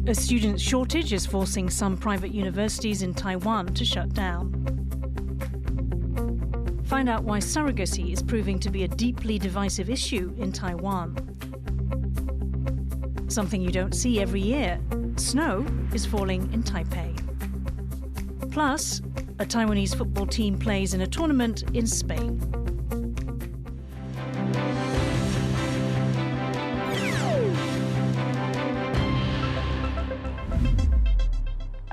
A student shortage is forcing some private universities in Taiwan to shut down. Find out why surrogacy is proving to be a deeply divisive issue in Taiwan. Something you don't see every year. Snow is falling in Taipei. Plus, a Taiwanese football team plays in a tournament in Spain.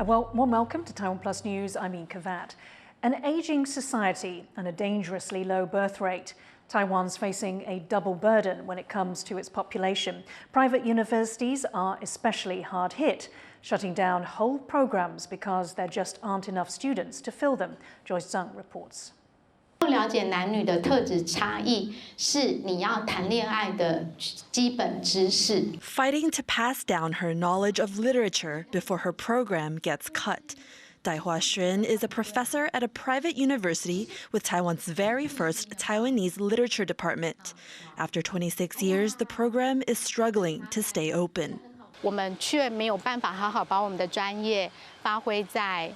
Well, warm welcome to TaiwanPlus News. I'm Ian Kavat. An ageing society and a dangerously low birth rate. Taiwan's facing a double burden when it comes to its population. Private universities are especially hard hit, shutting down whole programs because there just aren't enough students to fill them. Joyce Zhang reports. 更了解男女的特质差异是你要谈恋爱的基本知识。 Fighting to pass down her knowledge of literature before her program gets cut. Dai Hua Xun is a professor at a private university with Taiwan's very first Taiwanese literature department. After 26 years, the program is struggling to stay open. 我们却没有办法好好把我们的专业发挥在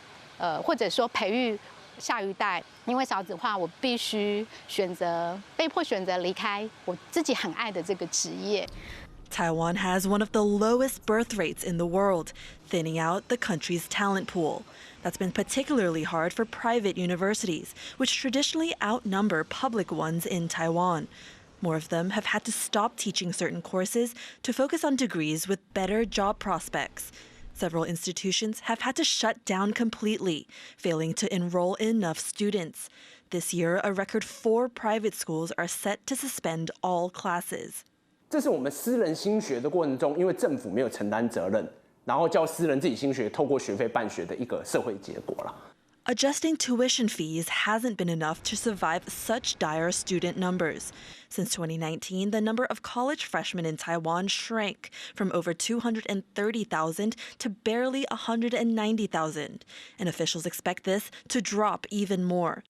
或者说培育下一代。因为少子化，我必须被迫选择离开我自己很爱的这个职业。 Taiwan has one of the lowest birth rates in the world, thinning out the country's talent pool. That's been particularly hard for private universities, which traditionally outnumber public ones in Taiwan. More of them have had to stop teaching certain courses to focus on degrees with better job prospects. Several institutions have had to shut down completely, failing to enroll enough students. This year, a record 4 private schools are set to suspend all classes. 这是我们私人兴学的过程中，因为政府没有承担责任，然后叫私人自己兴学，透过学费办学的一个社会结果啦。 Adjusting tuition fees hasn't been enough to survive such dire student numbers. Since 2019, the number of college freshmen in Taiwan shrank from over 230,000 to barely 190,000, and officials expect this to drop even more.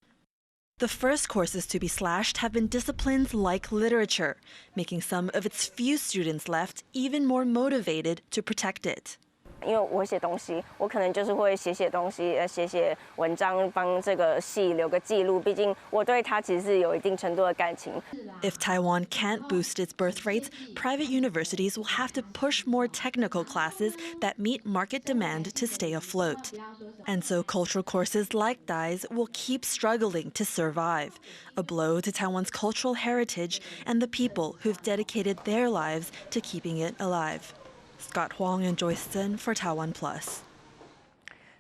The first courses to be slashed have been disciplines like literature, making some of its few students left even more motivated to protect it. 因为我写东西，我可能就是会写东西，写文章，帮这个系留个记录。毕竟我对它其实是有一定程度的感情。If Taiwan can't boost its birth rates, private universities will have to push more technical classes that meet market demand to stay afloat. And so cultural courses like Dai's will keep struggling to survive, a blow to Taiwan's cultural heritage and the people who've dedicated their lives to keeping it alive. Scott Huang and Joyce Zhen for TaiwanPlus.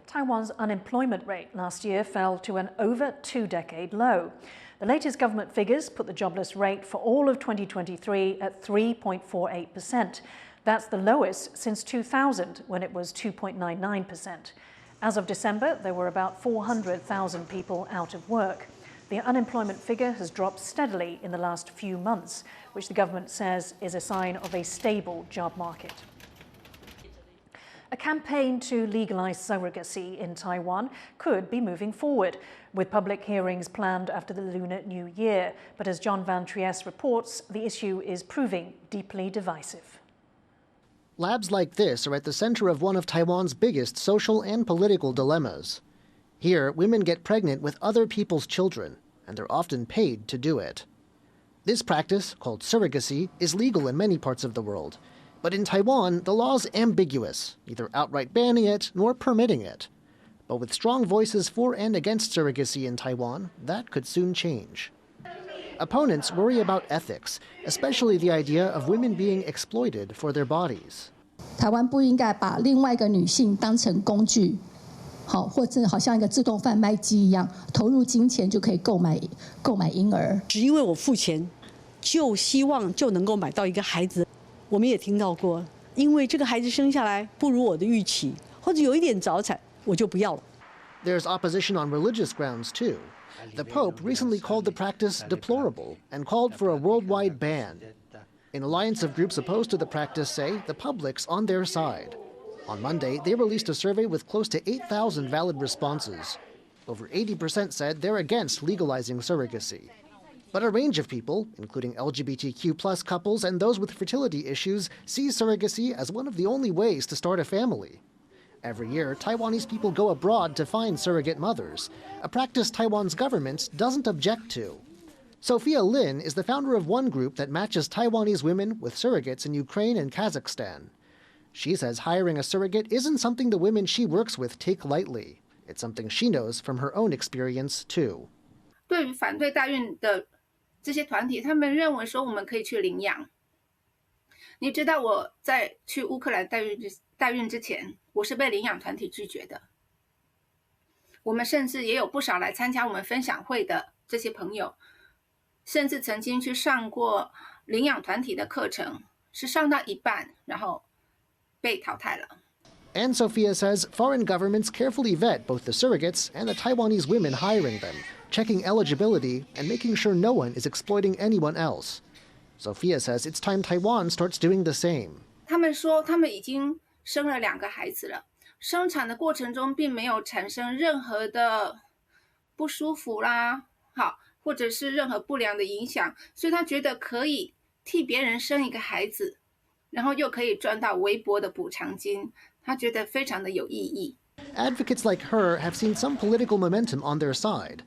Taiwan's unemployment rate last year fell to an over 2-decade low. The latest government figures put the jobless rate for all of 2023 at 3.48%. That's the lowest since 2000, when it was 2.99%. As of December, there were about 400,000 people out of work. The unemployment figure has dropped steadily in the last few months, which the government says is a sign of a stable job market. A campaign to legalize surrogacy in Taiwan could be moving forward, with public hearings planned after the Lunar New Year. But as John Van Trieste reports, the issue is proving deeply divisive. Labs like this are at the center of one of Taiwan's biggest social and political dilemmas. Here, women get pregnant with other people's children, and they're often paid to do it. This practice, called surrogacy, is legal in many parts of the world. But in Taiwan, the law's ambiguous, neither outright banning it nor permitting it. But with strong voices for and against surrogacy in Taiwan, that could soon change. Opponents worry about ethics, especially the idea of women being exploited for their bodies. 台湾不应该把另外一个女性当成工具，或者好像一个自动贩卖机一样，投入金钱就可以购买婴儿。只因为我付钱，就希望就能够买到一个孩子。我们也听到过，因为这个孩子生下来不如我的预期，或者有一点早产，我就不要了。There's opposition on religious grounds too. The Pope recently called the practice deplorable and called for a worldwide ban. An alliance of groups opposed to the practice say the public's on their side. On Monday, they released a survey with close to 8,000 valid responses. Over 80% said they're against legalizing surrogacy. But a range of people, including LGBTQ+ couples and those with fertility issues, see surrogacy as one of the only ways to start a family. Every year, Taiwanese people go abroad to find surrogate mothers, a practice Taiwan's government doesn't object to. Sophia Lin is the founder of one group that matches Taiwanese women with surrogates in Ukraine and Kazakhstan. She says hiring a surrogate isn't something the women she works with take lightly. It's something she knows from her own experience, too. 对于反对代孕的这些团体，他们认为说我们可以去领养。你知道我在去乌克兰代孕之前，我是被领养团体拒绝的。我们甚至也有不少来参加我们分享会的这些朋友，甚至曾经去上过领养团体的课程，是上到一半，然后被淘汰了。And Sophia says foreign governments carefully vet both the surrogates and the Taiwanese women hiring them, checking eligibility and making sure no one is exploiting anyone else. Sophia says it's time Taiwan starts doing the same. 他们说他们已经生了2个孩子了，生产的过程中并没有产生任何的不舒服啦，好，或者是任何不良的影响，所以他觉得可以替别人生一个孩子，然后又可以赚到微薄的补偿金，他觉得非常的有意义。Advocates like her have seen some political momentum on their side.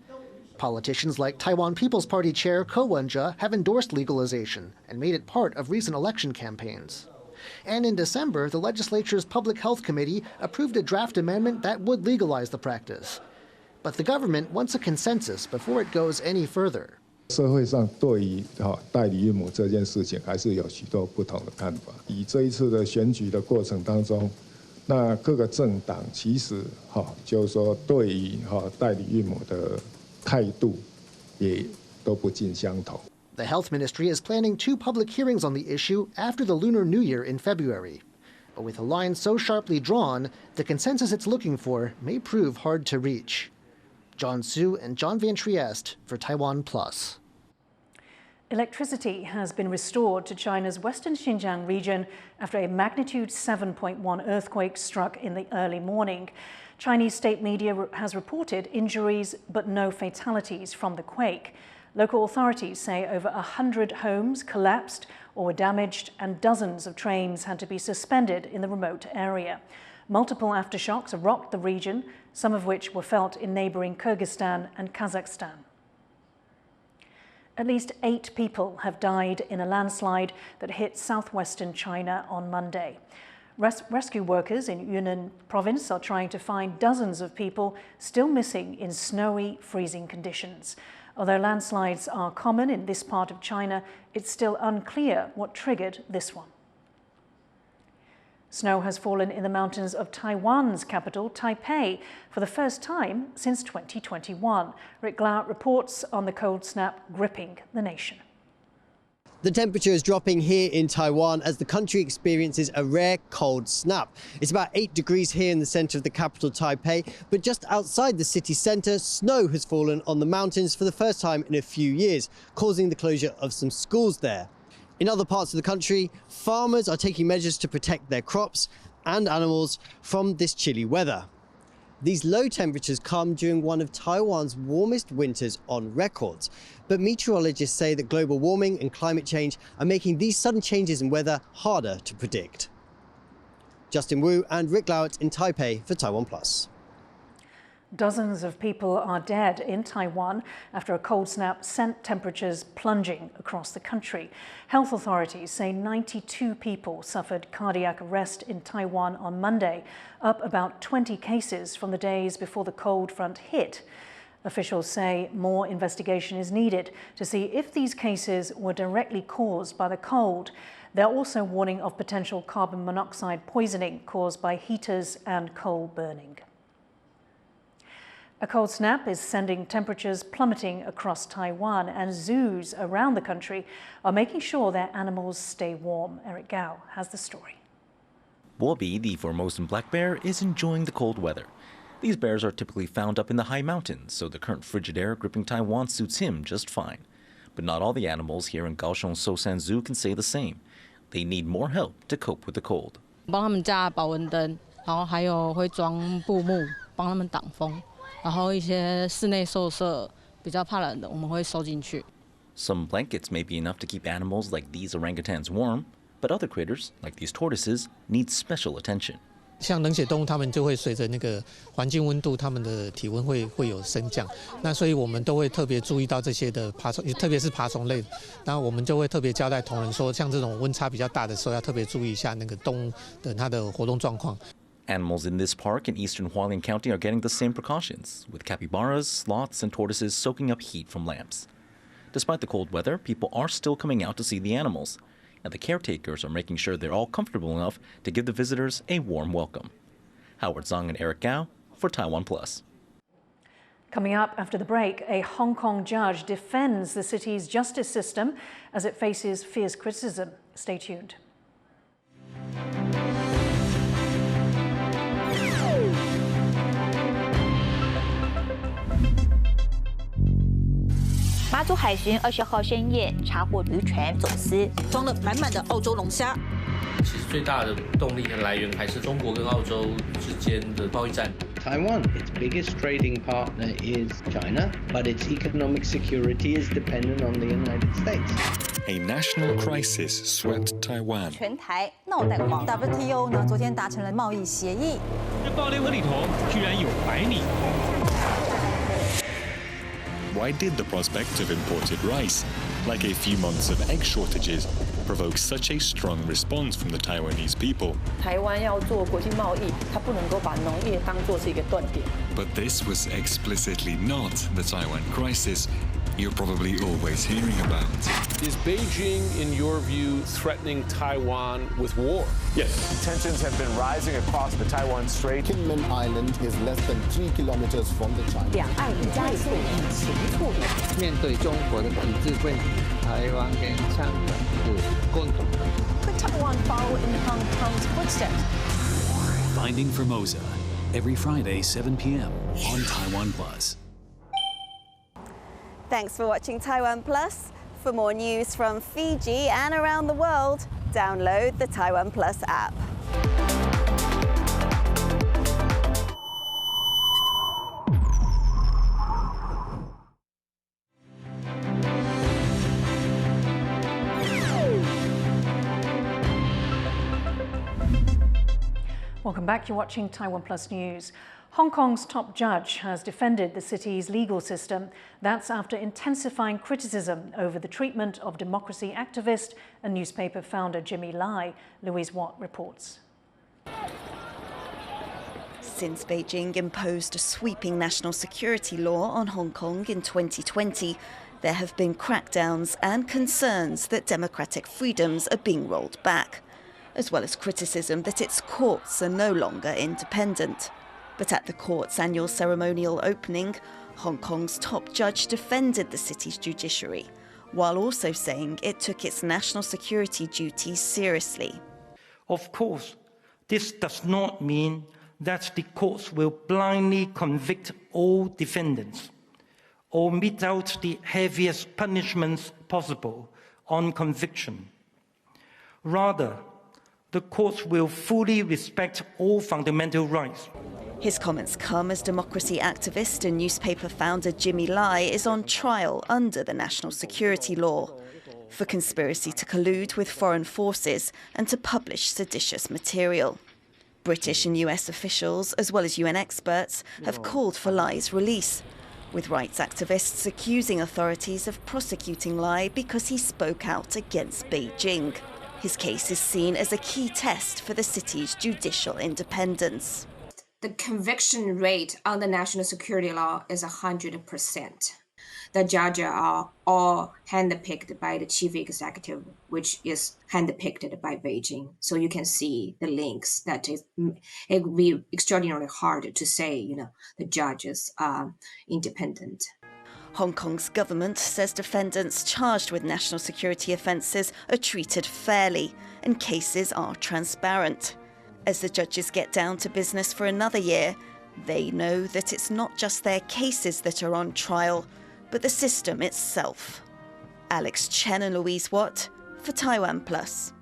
Politicians like Taiwan People's Party chair Ko Wen-je have endorsed legalization and made it part of recent election campaigns. And in December, the legislature's Public Health Committee approved a draft amendment that would legalize the practice. But the government wants a consensus before it goes any further. 社会上对于代理孕母这件事情还是有许多不同的看法。以这一次的选举的过程当中，那各个政党其实就是说对于代理孕母的态度也都不尽相同。 The Health Ministry is planning 2 public hearings on the issue after the Lunar New Year in February. But with a line so sharply drawn, the consensus it's looking for may prove hard to reach. John Su and John Van Trieste for TaiwanPlus. Electricity has been restored to China's western Xinjiang region after a magnitude 7.1 earthquake struck in the early morning. Chinese state media has reported injuries but no fatalities from the quake. Local authorities say over 100 homes collapsed or were damaged, and dozens of trains had to be suspended in the remote area. Multiple aftershocks rocked the region, some of which were felt in neighbouring Kyrgyzstan and Kazakhstan. At least 8 people have died in a landslide that hit southwestern China on Monday. Rescue workers in Yunnan province are trying to find dozens of people still missing in snowy, freezing conditions. Although landslides are common in this part of China, it's still unclear what triggered this one. Snow has fallen in the mountains of Taiwan's capital, Taipei, for the first time since 2021. Rick Glauert reports on the cold snap gripping the nation. The temperature is dropping here in Taiwan as the country experiences a rare cold snap. It's about 8 degrees here in the center of the capital, Taipei, but just outside the city center, snow has fallen on the mountains for the first time in a few years, causing the closure of some schools there. In other parts of the country, farmers are taking measures to protect their crops and animals from this chilly weather. These low temperatures come during one of Taiwan's warmest winters on record. But meteorologists say that global warming and climate change are making these sudden changes in weather harder to predict. Justin Wu and Rick Glauert in Taipei for TaiwanPlus. Dozens of people are dead in Taiwan after a cold snap sent temperatures plunging across the country. Health authorities say 92 people suffered cardiac arrest in Taiwan on Monday, up about 20 cases from the days before the cold front hit. Officials say more investigation is needed to see if these cases were directly caused by the cold. They're also warning of potential carbon monoxide poisoning caused by heaters and coal burning. A cold snap is sending temperatures plummeting across Taiwan, and zoos around the country are making sure their animals stay warm. Eric Gao has the story. Bobby, the Formosan black bear, is enjoying the cold weather. These bears are typically found up in the high mountains, so the current frigid air gripping Taiwan suits him just fine. But not all the animals here in Kaohsiung Sosan Zoo can say the same. They need more help to cope with the cold. 帮他们加保温灯，然后还有会装布幕帮他们挡风。然后一些室内宿舍比较怕冷的，我们会收进去。Some blankets may be enough to keep animals like these orangutans warm, but other critters, like these tortoises, need special attention. 像冷血动物，它们就会随着那个环境温度，它们的体温会有升降。那所以我们都会特别注意到这些的爬虫，特别是爬虫类。然后我们就会特别交代同仁说，像这种温差比较大的时候，要特别注意一下那个动物的它的活动状况。Animals in this park in eastern Hualien County are getting the same precautions, with capybaras, sloths, and tortoises soaking up heat from lamps. Despite the cold weather, people are still coming out to see the animals, and the caretakers are making sure they're all comfortable enough to give the visitors a warm welcome. Howard Zhang and Eric Gao for TaiwanPlus. Coming up after the break, a Hong Kong judge defends the city's justice system as it faces fierce criticism. Stay tuned. 马祖海巡20号深夜查获渔船走私，装了满满的澳洲龙虾。其实最大的动力和来源还是中国跟澳洲之间的贸易战。Taiwan, its biggest trading partner is China, but its economic security is dependent on the United States. A national crisis swept Taiwan. 全台闹蛋荒。WTO 呢，昨天达成了贸易协议。这爆裂盒里头居然有白米。 Why did the prospect of imported rice, like a few months of egg shortages, provoke such a strong response from the Taiwanese people? 台湾要做国际贸易，它不能够把农业当作是一个断点。 But this was explicitly not the Taiwan crisis you're probably always hearing about. Is Beijing, in your view, threatening Taiwan with war? Yes. Tensions have been rising across the Taiwan Strait. Kinmen Island is less than 3 kilometers from the China. 两岸加速疫情处理。面对中国的体制问题，台湾跟香港是共同的。Could Taiwan follow in Hong Kong's footsteps? Finding Formosa, every Friday, 7 p.m. on TaiwanPlus. Thanks for watching TaiwanPlus. For more news from Fiji and around the world, download the TaiwanPlus app. Welcome back. You're watching TaiwanPlus News. Hong Kong's top judge has defended the city's legal system. That's after intensifying criticism over the treatment of democracy activist and newspaper founder Jimmy Lai. Louise Watt reports. Since Beijing imposed a sweeping national security law on Hong Kong in 2020, there have been crackdowns and concerns that democratic freedoms are being rolled back, as well as criticism that its courts are no longer independent. But at the court's annual ceremonial opening, Hong Kong's top judge defended the city's judiciary, while also saying it took its national security duties seriously. Of course, this does not mean that the courts will blindly convict all defendants or mete out the heaviest punishments possible on conviction. Rather, the courts will fully respect all fundamental rights. His comments come as democracy activist and newspaper founder Jimmy Lai is on trial under the national security law for conspiracy to collude with foreign forces and to publish seditious material. British and US officials, as well as UN experts, have called for Lai's release, with rights activists accusing authorities of prosecuting Lai because he spoke out against Beijing. His case is seen as a key test for the city's judicial independence. The conviction rate on the national security law is 100%. The judges are all handpicked by the chief executive, which is handpicked by Beijing. So you can see the links that it would be extraordinarily hard to say, the judges are independent. Hong Kong's government says defendants charged with national security offences are treated fairly and cases are transparent. As the judges get down to business for another year, they know that it's not just their cases that are on trial, but the system itself. Alex Chen and Louise Watt for TaiwanPlus.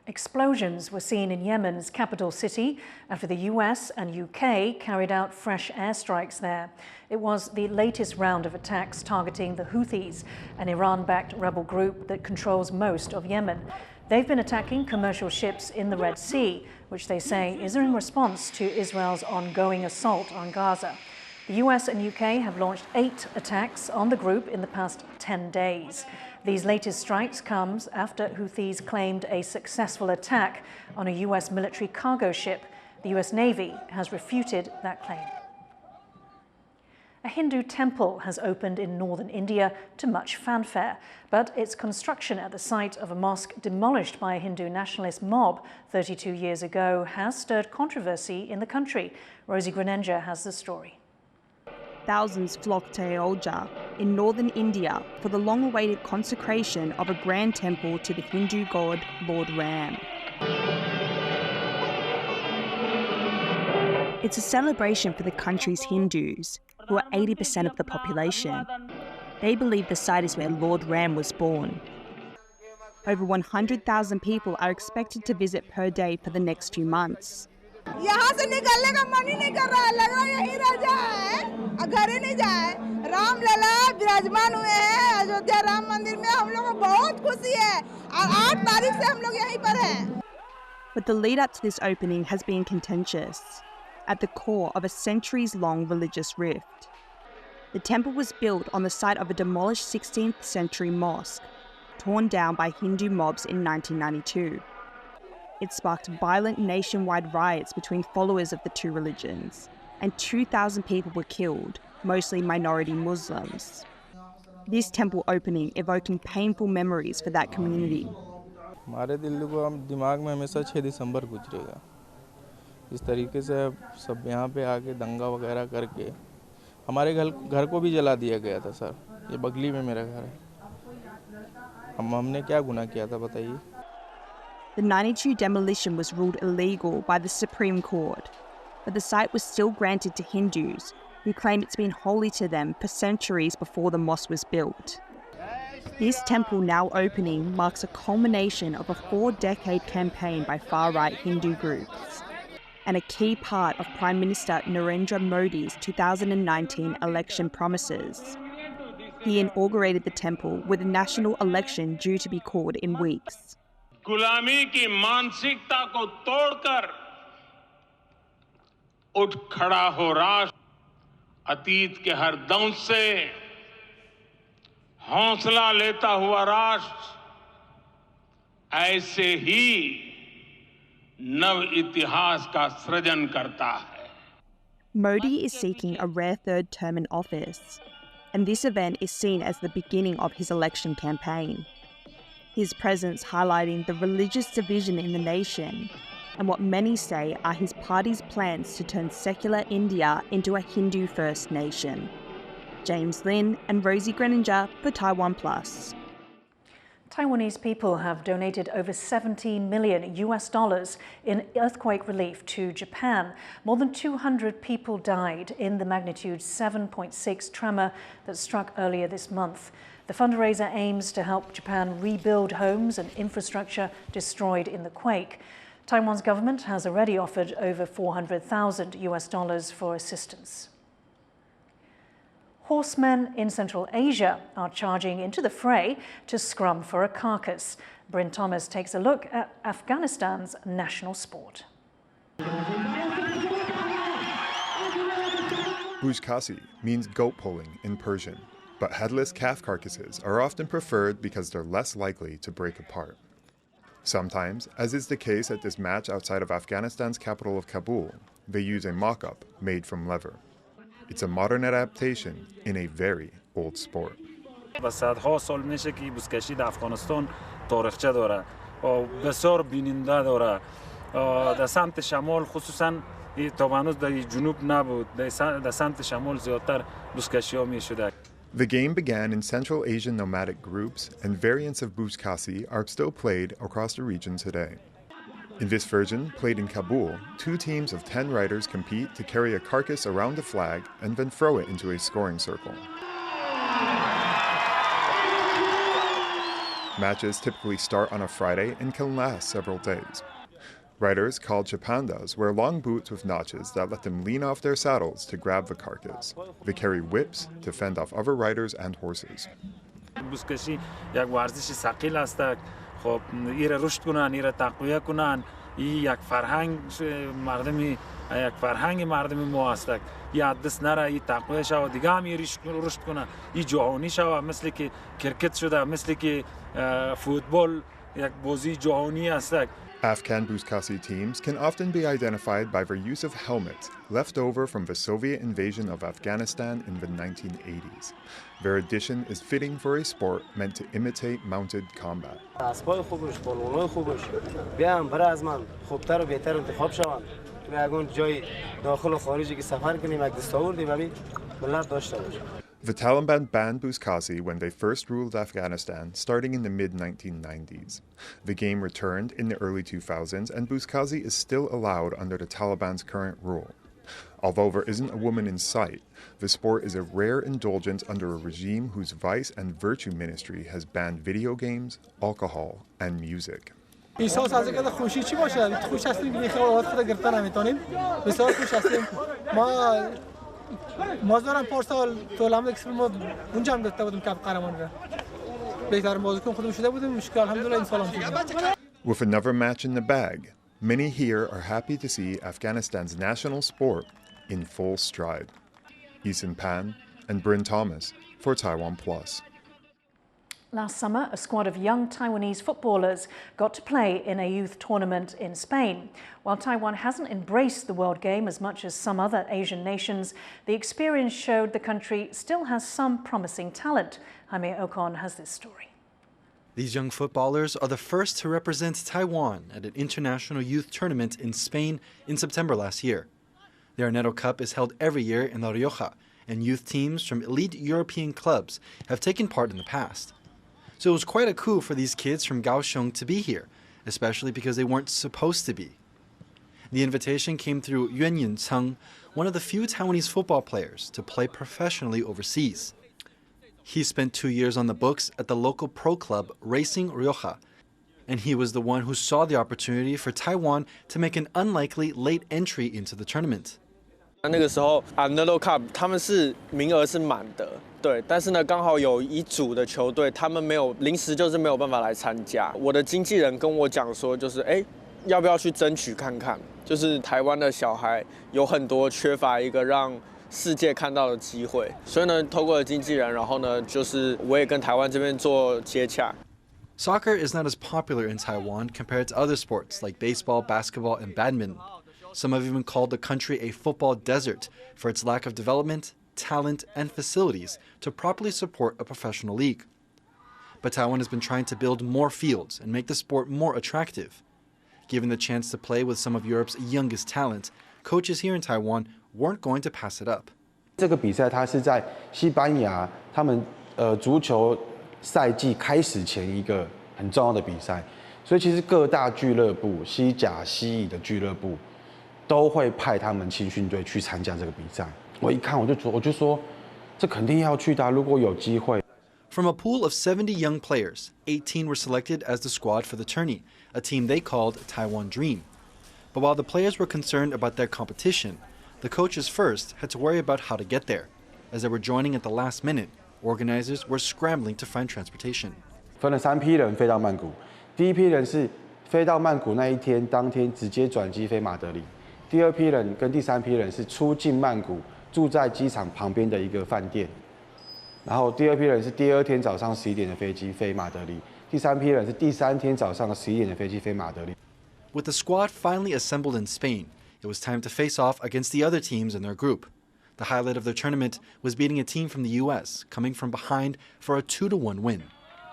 Explosions were seen in Yemen's capital city after the US and UK carried out fresh airstrikes there. It was the latest round of attacks targeting the Houthis, an Iran-backed rebel group that controls most of Yemen. They've been attacking commercial ships in the Red Sea, which they say is in response to Israel's ongoing assault on Gaza. The US and UK have launched 8 attacks on the group in the past 10 days. These latest strikes comes after Houthis claimed a successful attack on a US military cargo ship. The US Navy has refuted that claim. A Hindu temple has opened in northern India to much fanfare, but its construction at the site of a mosque demolished by a Hindu nationalist mob 32 years ago has stirred controversy in the country. Rosie Grenenja has the story. Thousands flock to Ayodhya in northern India for the long-awaited consecration of a grand temple to the Hindu god Lord Ram. It's a celebration for the country's Hindus, who are 80% of the population. They believe the site is where Lord Ram was born. Over 100,000 people are expected to visit per day for the next few months. यहाँ से निकलने का मन ही नहीं कर रहा है, लग रहा है यहीं रह जाए, घर ही नहीं जाए। राम लला विराजमान हुए हैं अयोध्या राम मंदिर में, हम लोगों को बहुत खुशी है और 8 तारीख से हम लोग यहीं पर हैं। But the lead up to this opening has been contentious, at the core of a centuries-long religious rift. The temple was built on the site of a demolished 16th century mosque, torn down by Hindu mobs in 1992. It sparked violent nationwide riots between followers of the two religions, and 2,000 people were killed, mostly minority Muslims. This temple opening evoking painful memories for that community. हमारे दिल्ली को हम दिमाग में हमेशा 6 दिसंबर गुजरेगा। इस तरीके से सब यहाँ पे आके दंगा वगैरह करके हमारे घर को भी जला दिया गया था सर। ये बगली में मेरा घर है। हमने क्या गुनाह किया था बताइए? The 92 demolition was ruled illegal by the Supreme Court, but the site was still granted to Hindus who claim it's been holy to them for centuries before the mosque was built. This temple now opening marks a culmination of a 4-decade campaign by far-right Hindu groups, and a key part of Prime Minister Narendra Modi's 2019 election promises. He inaugurated the temple with a national election due to be called in weeks. गुलामी की मानसिकता को तोड़कर उठ खड़ा हो राष्ट्र, अतीत के हर दंश से हौसला लेता हुआ राष्ट्र ऐसे ही नव इतिहास का सृजन करता है. Modi is seeking a rare third term in office, and this event is seen as the beginning of his election campaign. His presence highlighting the religious division in the nation and what many say are his party's plans to turn secular India into a Hindu-first nation. James Lin and Rosie Grenenja for TaiwanPlus. Taiwanese people have donated over $17 million in earthquake relief to Japan. More than 200 people died in the magnitude 7.6 tremor that struck earlier this month. The fundraiser aims to help Japan rebuild homes and infrastructure destroyed in the quake. Taiwan's government has already offered over $400,000 for assistance. Horsemen in Central Asia are charging into the fray to scrum for a carcass. Bryn Thomas takes a look at Afghanistan's national sport. Buzkasi means goat pulling in Persian, but headless calf carcasses are often preferred because they're less likely to break apart. Sometimes, as is the case at this match outside of Afghanistan's capital of Kabul, they use a mock-up made from leather. It's a modern adaptation in a very old sport. صدها سال میشه که بزکشی در افغانستان تاریخچه داره و بسیار بیننده داره در سمت شمال خصوصا تا هنوز در جنوب نبود در سمت شمال زیادتر بزکشی ها میشده. The game began in Central Asian nomadic groups, and variants of Buzkasi are still played across the region today. In this version, played in Kabul, 2 teams of 10 riders compete to carry a carcass around the flag and then throw it into a scoring circle. Matches typically start on a Friday and can last several days. Riders, called chapandas, wear long boots with notches that let them lean off their saddles to grab the carcass. They carry whips to fend off other riders and horses. بوسکشی یک ورزش ثقیل است. خب ایره رشد کنن، ایره تقویت کنن. این یک فرهنگ مردمی ما است. این دست نره، این تقویت شود، دیگه هم رشد کنه. این جهانی شود، مثل که کرکت شده، مثل که فوتبال یک بازی جهانی است. Afghan Buzkasi teams can often be identified by their use of helmets left over from the Soviet invasion of Afghanistan in the 1980s. Their addition is fitting for a sport meant to imitate mounted combat. The Taliban banned Buzkasi when they first ruled Afghanistan, starting in the mid-1990s. The game returned in the early 2000s, and Buzkasi is still allowed under the Taliban's current rule. Although there isn't a woman in sight, the sport is a rare indulgence under a regime whose vice and virtue ministry has banned video games, alcohol, and music. With another match in the bag, many here are happy to see Afghanistan's national sport in full stride. Eason Pan and Bryn Thomas for TaiwanPlus. Last summer, a squad of young Taiwanese footballers got to play in a youth tournament in Spain. While Taiwan hasn't embraced the world game as much as some other Asian nations, the experience showed the country still has some promising talent. Jaime Ocon has this story. These young footballers are the first to represent Taiwan at an international youth tournament in Spain in September last year. The Arnedo Cup is held every year in La Rioja, and youth teams from elite European clubs have taken part in the past. So it was quite a coup for these kids from Kaohsiung to be here, especially because they weren't supposed to be. The invitation came through Yuan Yun-Ceng, one of the few Taiwanese football players to play professionally overseas. He spent 2 years on the books at the local pro club Racing Rioja, and he was the one who saw the opportunity for Taiwan to make an unlikely late entry into the tournament. 那个时候 Arnedo Cup 他们是名额是满的，对，但是呢刚好有一组的球队他们没有临时就是没有办法来参加。我的经纪人跟我讲说，就是要不要去争取看看？就是台湾的小孩有很多缺乏一个让世界看到的机会，所以呢透过了经纪人，然后呢就是我也跟台湾这边做接洽。Soccer is not as popular in Taiwan compared to other sports like baseball, basketball, and badminton. Some have even called the country a football desert for its lack of development, talent, and facilities to properly support a professional league. But Taiwan has been trying to build more fields and make the sport more attractive. Given the chance to play with some of Europe's youngest talent, coaches here in Taiwan weren't going to pass it up. 这个比赛它是在西班牙他们足球赛季开始前一个很重要的比赛，所以其实各大俱乐部、西甲、西乙的俱乐部都会派他们青训队去参加这个比赛。我一看我就说，这肯定要去的，如果有机会。From a pool of 70 young players, 18 were selected as the squad for the tourney, a team they called Taiwan Dream. But while the players were concerned about their competition, the coaches first had to worry about how to get there. As they were joining at the last minute, organizers were scrambling to find transportation. 分了3批人飞到曼谷，第一批人是飞到曼谷那一天当天直接转机飞马德里。第二批人跟第三批人是出境曼谷，住在机场旁边的一个饭店。然后第二批人是第二天早上11点的飞机飞马德里，第三批人是第三天早上11点的飞机飞马德里。With the squad finally assembled in Spain, it was time to face off against the other teams in their group. The highlight of their tournament was beating a team from the U.S., coming from behind for a 2-1 win.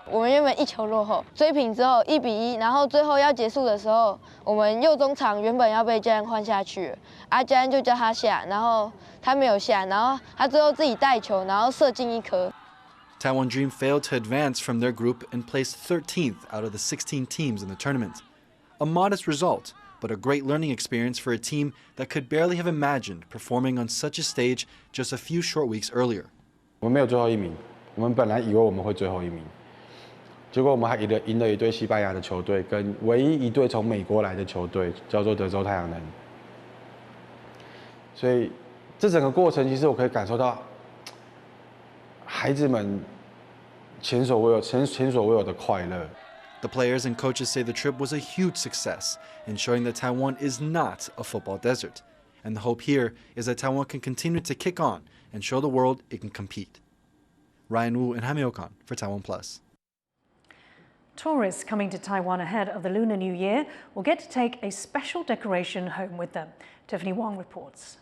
我们原本1球落后，追平之后1比1，然后最后要结束的时候，我们右中场原本要被教练换下去，教练就叫他下，然后他没有下，然后他最后自己带球，然后射进1颗。Taiwan Dream failed to advance from their group and placed 13th out of the 16 teams in the tournament. A modest result, but a great learning experience for a team that could barely have imagined performing on such a stage just a few short weeks earlier. 我们没有最后1名，我们本来以为我们会最后1名。结果我们还赢了一队西班牙的球队，跟唯一一队从美国来的球队，叫做德州太阳能。所以这整个过程，其实我可以感受到孩子们前所未有的快乐。The players and coaches say the trip was a huge success in showing that Taiwan is not a football desert. And the hope here is that Taiwan can continue to kick on and show the world it can compete. Ryan Wu and Jaime Ocon for TaiwanPlus. Tourists coming to Taiwan ahead of the Lunar New Year will get to take a special decoration home with them. Tiffany Wong reports.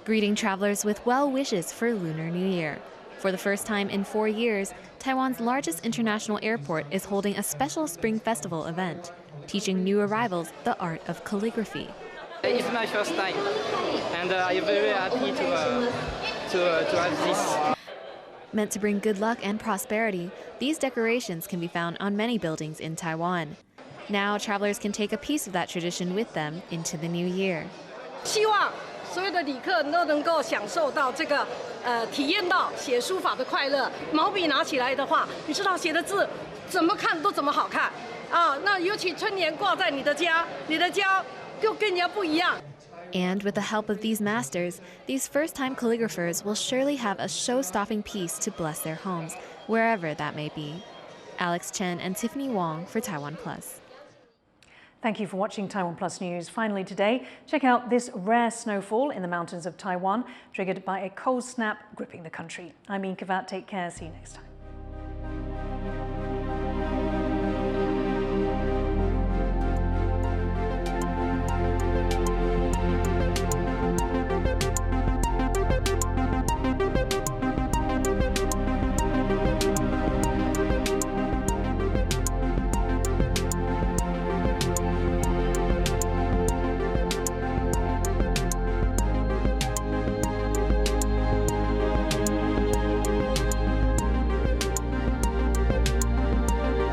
Greeting travelers with well wishes for Lunar New Year. For the first time in 4 years, Taiwan's largest international airport is holding a special spring festival event, teaching new arrivals the art of calligraphy. It's my first time, and I'm very happy to have this. Meant to bring good luck and prosperity, these decorations can be found on many buildings in Taiwan. Now, travelers can take a piece of that tradition with them into the new year. 希望所有的旅客都能够享受到这个体验到写书法的快乐。毛笔拿起来的话，你知道写的字怎么看都怎么好看啊！那尤其春联挂在你的家，你的家就跟人家不一样。 And with the help of these masters, these first-time calligraphers will surely have a show-stopping piece to bless their homes, wherever that may be. Alex Chen and Tiffany Wong for TaiwanPlus. Thank you for watching TaiwanPlus News. Finally today, check out this rare snowfall in the mountains of Taiwan, triggered by a cold snap gripping the country. I'm Ian Kavat. Take care. See you next time.